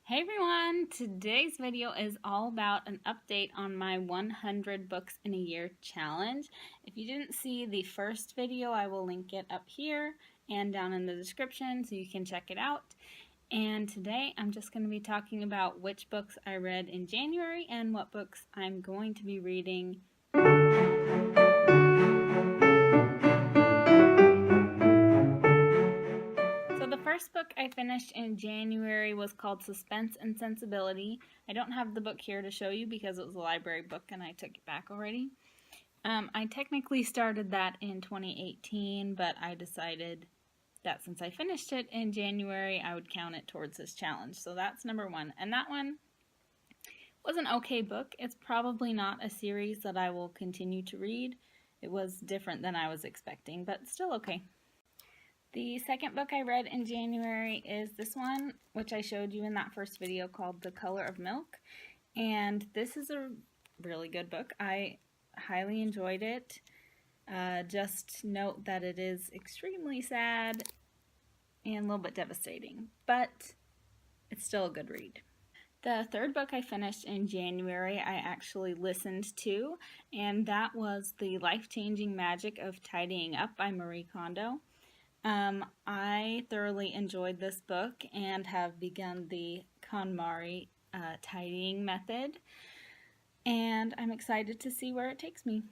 Hey everyone! Today's video is all about an update on my 100 books in a year challenge. If you didn't see the first video, I will link it up here and down in the description so you can check it out. And today I'm just going to be talking about which books I read in January and what books I'm going to be reading. The first book I finished in January was called Suspense and Sensibility. I don't have the book here to show you because it was a library book and I took it back already. I technically started that in 2018, but I decided that since I finished it in January, I would count it towards this challenge. So that's number one. And that one was an okay book. It's probably not a series that I will continue to read. It was different than I was expecting, but still okay. The second book I read in January is this one, which I showed you in that first video, called The Color of Milk. And this is a really good book. I highly enjoyed it. Just note that it is extremely sad and a little bit devastating, but it's still a good read. The third book I finished in January I actually listened to, and that was The Life-Changing Magic of Tidying Up by Marie Kondo. I thoroughly enjoyed this book and have begun the KonMari tidying method, and I'm excited to see where it takes me.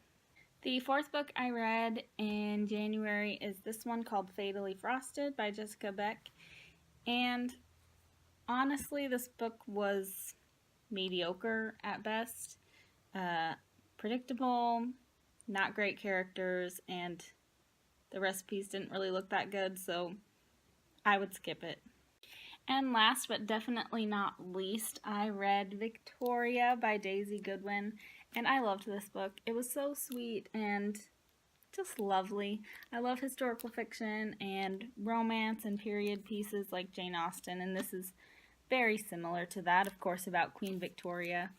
The fourth book I read in January is this one called Fatally Frosted by Jessica Beck, and honestly this book was mediocre at best, predictable, not great characters, and the recipes didn't really look that good, so I would skip it. And last but definitely not least, I read Victoria by Daisy Goodwin, and I loved this book. It was so sweet and just lovely. I love historical fiction and romance and period pieces like Jane Austen, and this is very similar to that, of course, about Queen Victoria,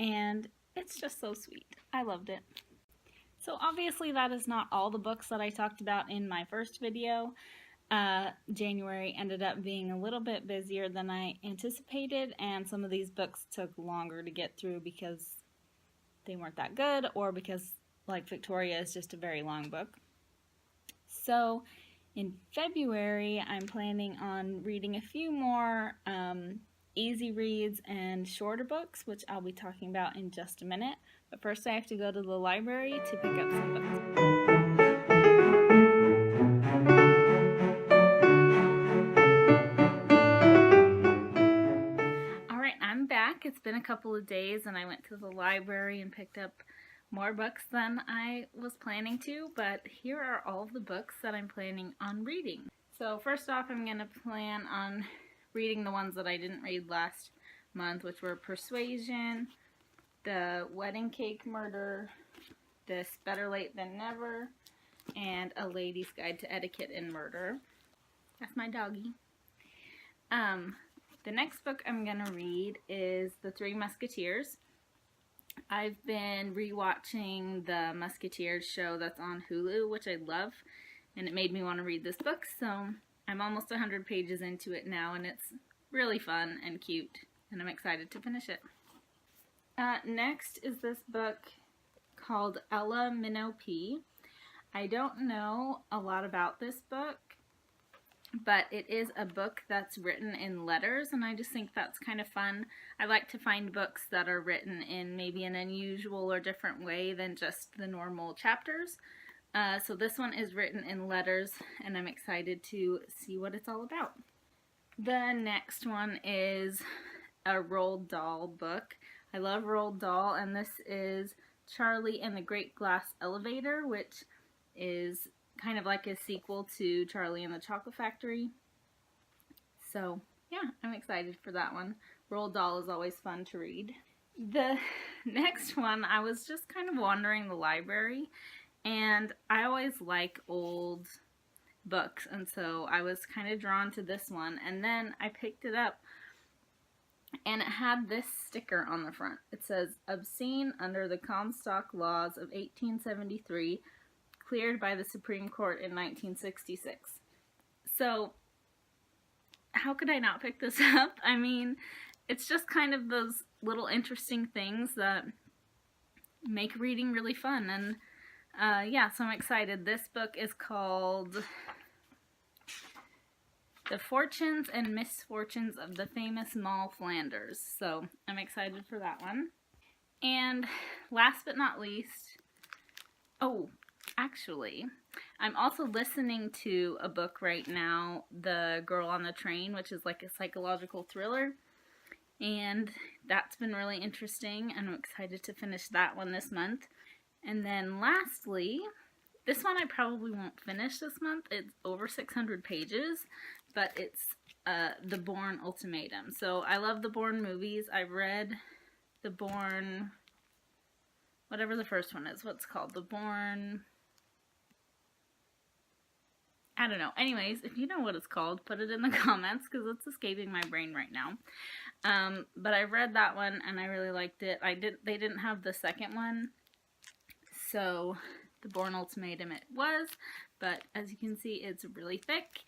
and it's just so sweet. I loved it. So obviously that is not all the books that I talked about in my first video. January ended up being a little bit busier than I anticipated, and some of these books took longer to get through because they weren't that good, or because, like Victoria, is just a very long book. So in February, I'm planning on reading a few more easy reads and shorter books, which I'll be talking about in just a minute. But first I have to go to the library to pick up some books. Alright, I'm back. It's been a couple of days and I went to the library and picked up more books than I was planning to, but here are all of the books that I'm planning on reading. So first off, I'm going to plan on reading the ones that I didn't read last month, which were Persuasion, The Wedding Cake Murder, This Better Late Than Never, and A Lady's Guide to Etiquette in Murder. That's my doggy. The next book I'm going to read is The Three Musketeers. I've been rewatching the Musketeers show that's on Hulu, which I love, and it made me want to read this book, so I'm almost 100 pages into it now, and it's really fun and cute, and I'm excited to finish it. Next is this book called Ella Minnow P. I don't know a lot about this book, but it is a book that's written in letters, and I just think that's kind of fun. I like to find books that are written in maybe an unusual or different way than just the normal chapters. So this one is written in letters, and I'm excited to see what it's all about. The next one is a Roald Dahl book. I love Roald Dahl, and this is Charlie and the Great Glass Elevator, which is kind of like a sequel to Charlie and the Chocolate Factory. So yeah, I'm excited for that one. Roald Dahl is always fun to read. The next one, I was just kind of wandering the library, and I always like old books, and so I was kind of drawn to this one, and then I picked it up and it had this sticker on the front. It says, "Obscene under the Comstock Laws of 1873, cleared by the Supreme Court in 1966. So how could I not pick this up? I mean, it's just kind of those little interesting things that make reading really fun. And yeah, so I'm excited. This book is called The Fortunes and Misfortunes of the Famous Moll Flanders. So I'm excited for that one. And last but not least, oh, actually, I'm also listening to a book right now, The Girl on the Train, which is like a psychological thriller. And that's been really interesting, and I'm excited to finish that one this month. And then lastly, this one I probably won't finish this month. It's over 600 pages, but it's The Bourne Ultimatum. So I love the Bourne movies. I've read The Bourne, whatever the first one is. What's it called? The Bourne, I don't know. Anyways, if you know what it's called, put it in the comments because it's escaping my brain right now. But I read that one and I really liked it. They didn't have the second one, so The Bourne Ultimatum it was, but as you can see, it's really thick,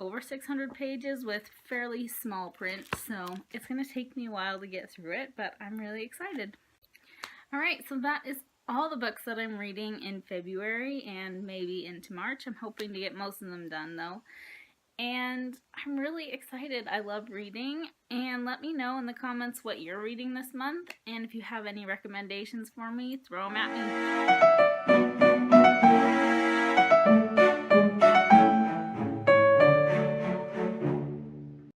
over 600 pages with fairly small print, so it's going to take me a while to get through it, but I'm really excited. Alright, so that is all the books that I'm reading in February and maybe into March. I'm hoping to get most of them done though. And I'm really excited. I love reading, and let me know in the comments what you're reading this month, and if you have any recommendations for me, throw them at me.